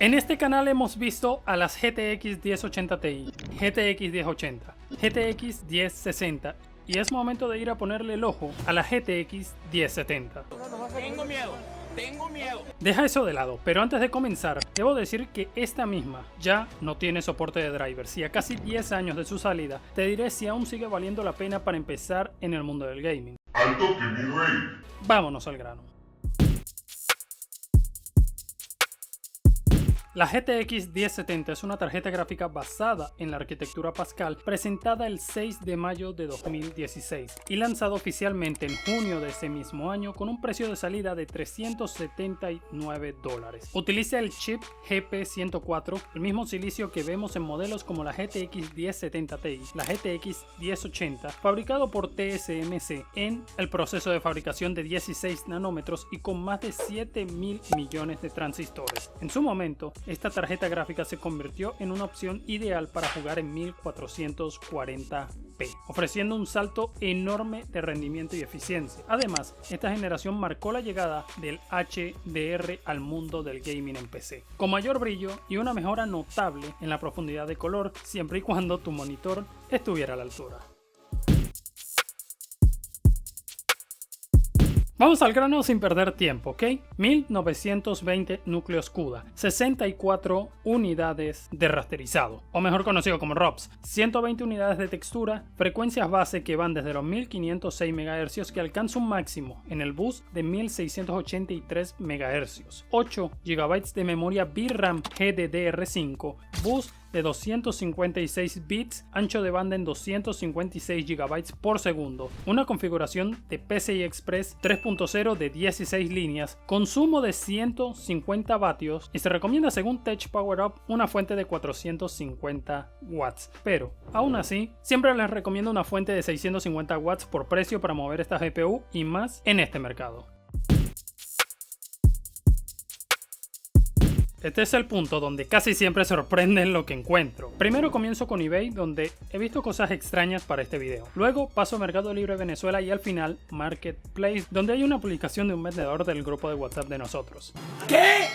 En este canal hemos visto a las GTX 1080 Ti, GTX 1080, GTX 1060 y es momento de ir a ponerle el ojo a la GTX 1070. Tengo miedo. Deja eso de lado, pero antes de comenzar, debo decir que esta misma ya no tiene soporte de drivers y a casi 10 años de su salida, te diré si aún sigue valiendo la pena para empezar en el mundo del gaming. ¡Al toque, mi rey! Vámonos al grano. La GTX 1070 es una tarjeta gráfica basada en la arquitectura Pascal presentada el 6 de mayo de 2016 y lanzada oficialmente en junio de ese mismo año con un precio de salida de $379. Utiliza el chip GP104, el mismo silicio que vemos en modelos como la GTX 1070 Ti, la GTX 1080, fabricado por TSMC en el proceso de fabricación de 16 nanómetros y con más de 7.000 millones de transistores. En su momento, esta tarjeta gráfica se convirtió en una opción ideal para jugar en 1440p, ofreciendo un salto enorme de rendimiento y eficiencia. Además, esta generación marcó la llegada del HDR al mundo del gaming en PC, con mayor brillo y una mejora notable en la profundidad de color, siempre y cuando tu monitor estuviera a la altura. Vamos al grano sin perder tiempo, ¿ok? 1920 núcleos CUDA, 64 unidades de rasterizado, o mejor conocido como ROPS, 120 unidades de textura, frecuencias base que van desde los 1506 MHz que alcanza un máximo en el bus de 1683 MHz, 8 GB de memoria VRAM GDDR5, bus de 256 bits, ancho de banda en 256 GB por segundo, una configuración de PCI Express 3.0 de 16 líneas, consumo de 150 vatios y se recomienda según Tech Power Up una fuente de 450 watts, pero aún así siempre les recomiendo una fuente de 650 watts por precio para mover esta GPU y más en este mercado. Este es el punto donde casi siempre sorprenden lo que encuentro. Primero comienzo con eBay, donde he visto cosas extrañas para este video. Luego paso a Mercado Libre Venezuela y al final Marketplace, donde hay una publicación de un vendedor del grupo de WhatsApp de nosotros. ¿Qué?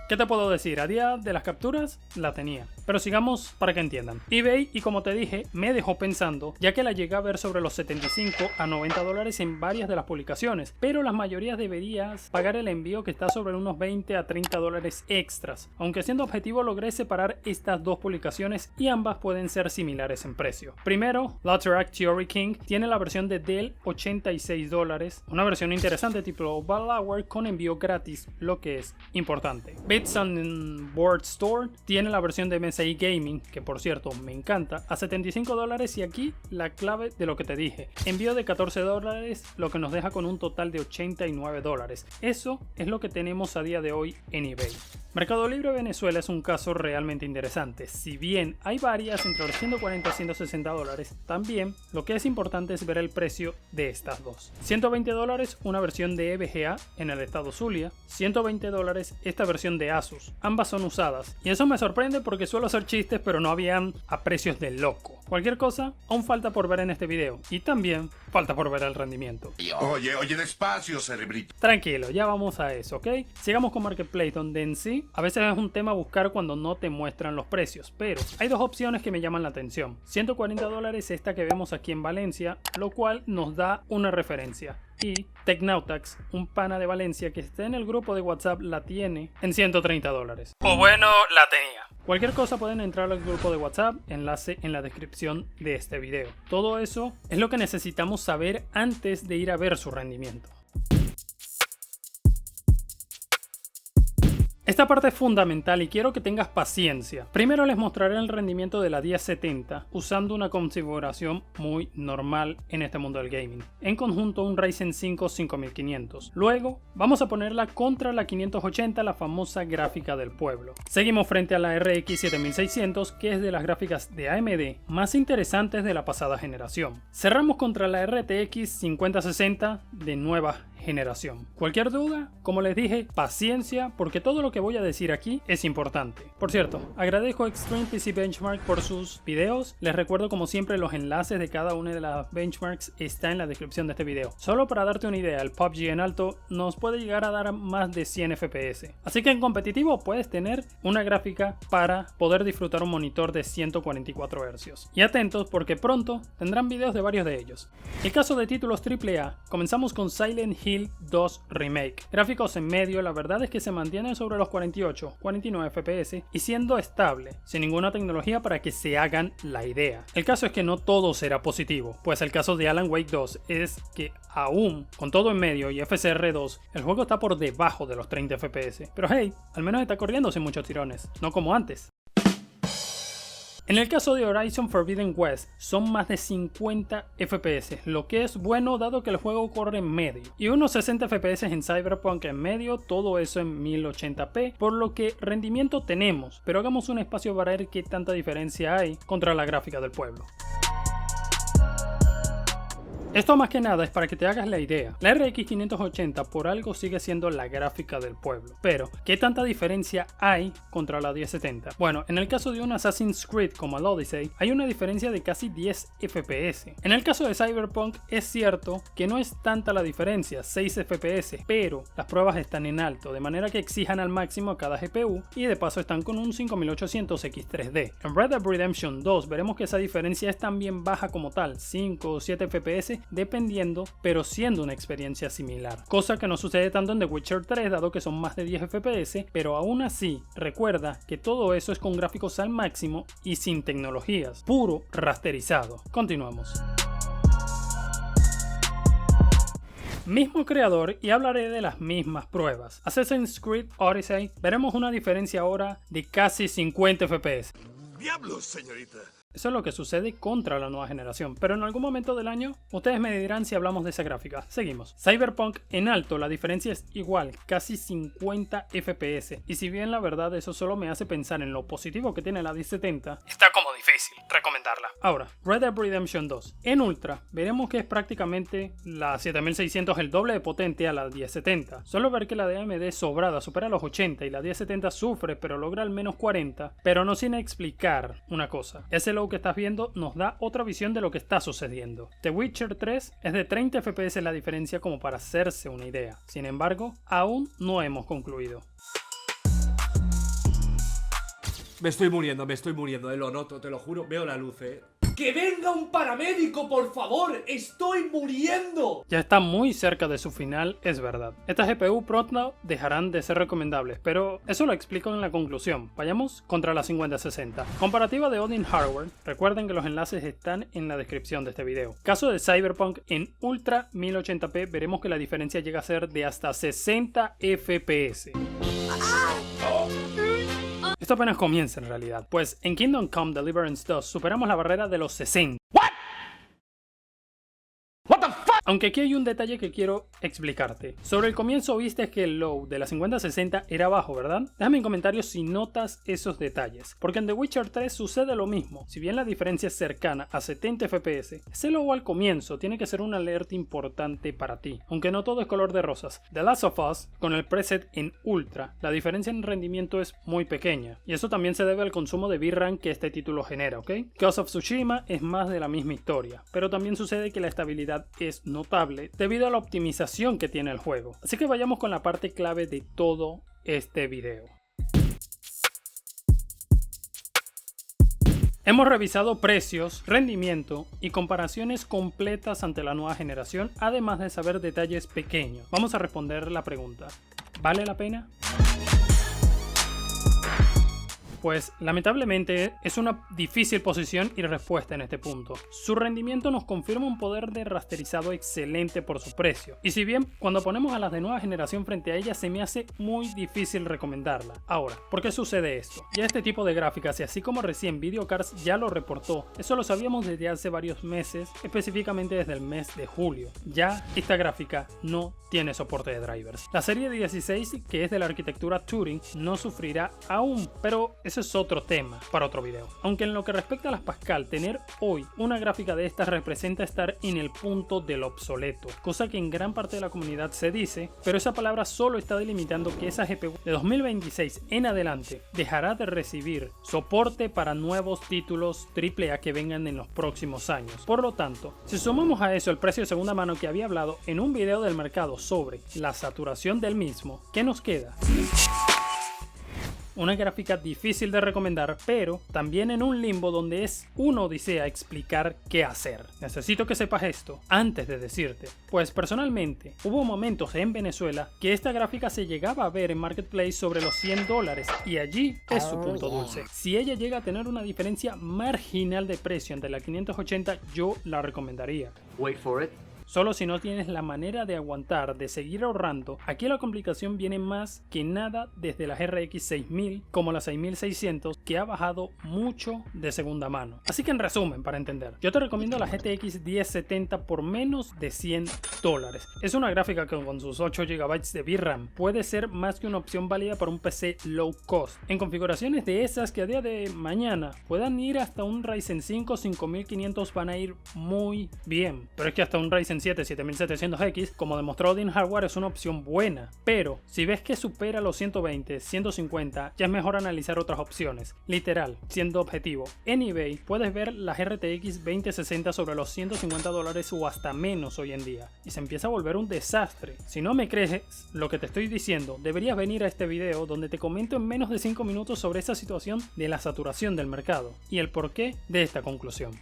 ¿Qué te puedo decir? A día de las capturas la tenía, pero sigamos para que entiendan. eBay, y como te dije, me dejó pensando, ya que la llegué a ver sobre los 75 a 90 dólares en varias de las publicaciones, pero las mayorías deberías pagar el envío, que está sobre unos 20 a 30 dólares extras. Aunque siendo objetivo logré separar estas dos publicaciones y ambas pueden ser similares en precio. Primero, Laterac Theory King tiene la versión de Dell 86 dólares, una versión interesante tipo Ballhour con envío gratis, lo que es importante. Bits and Board Store tiene la versión de MSI Gaming, que por cierto me encanta, a 75 dólares, y aquí la clave de lo que te dije, envío de 14 dólares, lo que nos deja con un total de 89 dólares. Eso es lo que tenemos a día de hoy en eBay. Mercado Libre Venezuela es un caso realmente interesante. Si bien hay varias entre los 140 y 160 dólares, también lo que es importante es ver el precio de estas dos. 120 dólares una versión de EVGA en el estado Zulia, 120 dólares esta versión de Asus. Ambas son usadas y eso me sorprende porque suelo hacer chistes, pero no habían a precios de loco. Cualquier cosa aún falta por ver en este video y también falta por ver el rendimiento. Oye, despacio, cerebrito. Tranquilo, ya vamos a eso, ¿ok? Sigamos con Marketplace, donde en sí a veces es un tema buscar cuando no te muestran los precios, pero hay dos opciones que me llaman la atención. 140 dólares esta que vemos aquí en Valencia, lo cual nos da una referencia. Y Technautax, un pana de Valencia que está en el grupo de WhatsApp, la tiene en 130 dólares. O bueno, la tenía. Cualquier cosa pueden entrar al grupo de WhatsApp, enlace en la descripción de este video. Todo eso es lo que necesitamos saber antes de ir a ver su rendimiento. Esta parte es fundamental y quiero que tengas paciencia. Primero les mostraré el rendimiento de la 1070 usando una configuración muy normal en este mundo del gaming. En conjunto un Ryzen 5 5500. Luego vamos a ponerla contra la 580, la famosa gráfica del pueblo. Seguimos frente a la RX 7600, que es de las gráficas de AMD más interesantes de la pasada generación. Cerramos contra la RTX 5060 de nueva generación. Cualquier duda, como les dije, paciencia, porque todo lo que voy a decir aquí es importante. Por cierto, agradezco a Extreme PC Benchmark por sus videos. Les recuerdo, como siempre, los enlaces de cada una de las benchmarks está en la descripción de este video. Solo para darte una idea, el PUBG en alto nos puede llegar a dar más de 100 FPS. Así que en competitivo puedes tener una gráfica para poder disfrutar un monitor de 144 Hz. Y atentos, porque pronto tendrán videos de varios de ellos. En el caso de títulos AAA, comenzamos con Silent Hill 2 Remake. Gráficos en medio, la verdad es que se mantienen sobre los 48-49 FPS y siendo estable, sin ninguna tecnología para que se hagan la idea. El caso es que no todo será positivo, pues el caso de Alan Wake 2 es que aún con todo en medio y FSR 2, el juego está por debajo de los 30 FPS. Pero hey, al menos está corriendo sin muchos tirones, no como antes. En el caso de Horizon Forbidden West son más de 50 FPS, lo que es bueno dado que el juego corre en medio, y unos 60 FPS en Cyberpunk en medio, todo eso en 1080p, por lo que rendimiento tenemos, pero hagamos un espacio para ver qué tanta diferencia hay contra la gráfica del pueblo. Esto más que nada es para que te hagas la idea. La RX 580 por algo sigue siendo la gráfica del pueblo. Pero, ¿qué tanta diferencia hay contra la 1070? Bueno, en el caso de un Assassin's Creed como el Odyssey, hay una diferencia de casi 10 FPS. En el caso de Cyberpunk, es cierto que no es tanta la diferencia, 6 FPS, pero las pruebas están en alto, de manera que exijan al máximo a cada GPU y de paso están con un 5800 X3D. En Red Dead Redemption 2 veremos que esa diferencia es también baja como tal, 5 o 7 FPS, dependiendo, pero siendo una experiencia similar, cosa que no sucede tanto en The Witcher 3 dado que son más de 10 FPS, pero aún así recuerda que todo eso es con gráficos al máximo y sin tecnologías, puro rasterizado. Continuamos. Mismo creador y hablaré de las mismas pruebas. Assassin's Creed Odyssey, veremos una diferencia ahora de casi 50 FPS. ¡Diablos, señorita! Eso es lo que sucede contra la nueva generación, pero en algún momento del año ustedes me dirán si hablamos de esa gráfica. Seguimos. Cyberpunk en alto, la diferencia es igual, casi 50 FPS, y si bien la verdad eso solo me hace pensar en lo positivo que tiene la 1070, está como difícil recomendarla. Ahora, Red Dead Redemption 2. En Ultra, veremos que es prácticamente la 7600 el doble de potente a la 1070. Solo ver que la de AMD sobrada supera los 80 y la 1070 sufre pero logra al menos 40, pero no sin explicar una cosa. Ese que estás viendo nos da otra visión de lo que está sucediendo. The Witcher 3 es de 30 FPS la diferencia como para hacerse una idea. Sin embargo, aún no hemos concluido. Me estoy muriendo, lo noto, te lo juro, veo la luz, ¡Que venga un paramédico, por favor! ¡Estoy muriendo! Ya está muy cerca de su final, es verdad. Estas GPU pronto dejarán de ser recomendables, pero eso lo explico en la conclusión. Vayamos contra la 5060. Comparativa de Odin Hardware, recuerden que los enlaces están en la descripción de este video. Caso de Cyberpunk en Ultra 1080p, veremos que la diferencia llega a ser de hasta 60 FPS. Esto apenas comienza en realidad, pues en Kingdom Come Deliverance 2 superamos la barrera de los 60. Aunque aquí hay un detalle que quiero explicarte. Sobre el comienzo viste que el low de la 5060 era bajo, ¿verdad? Déjame en comentarios si notas esos detalles, porque en The Witcher 3 sucede lo mismo. Si bien la diferencia es cercana a 70 FPS, ese low al comienzo tiene que ser una alerta importante para ti, aunque no todo es color de rosas. The Last of Us, con el preset en Ultra, la diferencia en rendimiento es muy pequeña, y eso también se debe al consumo de VRAM que este título genera, ¿ok? Ghost of Tsushima es más de la misma historia, pero también sucede que la estabilidad es notable debido a la optimización que tiene el juego. Así que vayamos con la parte clave de todo este video. Hemos revisado precios, rendimiento y comparaciones completas ante la nueva generación, además de saber detalles pequeños. Vamos a responder la pregunta: ¿vale la pena? Pues lamentablemente es una difícil posición y respuesta en este punto. Su rendimiento nos confirma un poder de rasterizado excelente por su precio. Y si bien cuando ponemos a las de nueva generación frente a ella se me hace muy difícil recomendarla. Ahora, ¿por qué sucede esto? Ya este tipo de gráficas, y así como recién Videocars ya lo reportó, eso lo sabíamos desde hace varios meses, específicamente desde el mes de julio. Ya esta gráfica no tiene soporte de drivers. La serie 16, que es de la arquitectura Turing, no sufrirá aún, pero ese es otro tema para otro video. Aunque en lo que respecta a las Pascal, tener hoy una gráfica de estas representa estar en el punto del obsoleto, cosa que en gran parte de la comunidad se dice, pero esa palabra solo está delimitando que esa GPU de 2026 en adelante dejará de recibir soporte para nuevos títulos AAA que vengan en los próximos años. Por lo tanto, si sumamos a eso el precio de segunda mano que había hablado en un video del mercado sobre la saturación del mismo, ¿qué nos queda? Una gráfica difícil de recomendar, pero también en un limbo donde es una odisea explicar qué hacer. Necesito que sepas esto antes de decirte, pues personalmente hubo momentos en Venezuela que esta gráfica se llegaba a ver en Marketplace sobre los $100 y allí es su punto dulce. Si ella llega a tener una diferencia marginal de precio entre la 580, yo la recomendaría. Wait for it. Solo si no tienes la manera de aguantar, de seguir ahorrando, aquí la complicación viene más que nada desde la RX 6000 como la 6600 que ha bajado mucho de segunda mano. Así que en resumen, para entender, yo te recomiendo la GTX 1070 por menos de $100. Es una gráfica que con sus 8 GB de VRAM puede ser más que una opción válida para un PC low cost. En configuraciones de esas que a día de mañana puedan ir hasta un Ryzen 5 5500 van a ir muy bien. Pero es que hasta un Ryzen 7 7700X, como demostró Dean Hardware, es una opción buena, pero si ves que supera los 120, 150, ya es mejor analizar otras opciones. Literal, siendo objetivo, en eBay puedes ver la RTX 2060 sobre los $150 o hasta menos hoy en día, y se empieza a volver un desastre. Si no me crees lo que te estoy diciendo, deberías venir a este video donde te comento en menos de 5 minutos sobre esta situación de la saturación del mercado y el porqué de esta conclusión.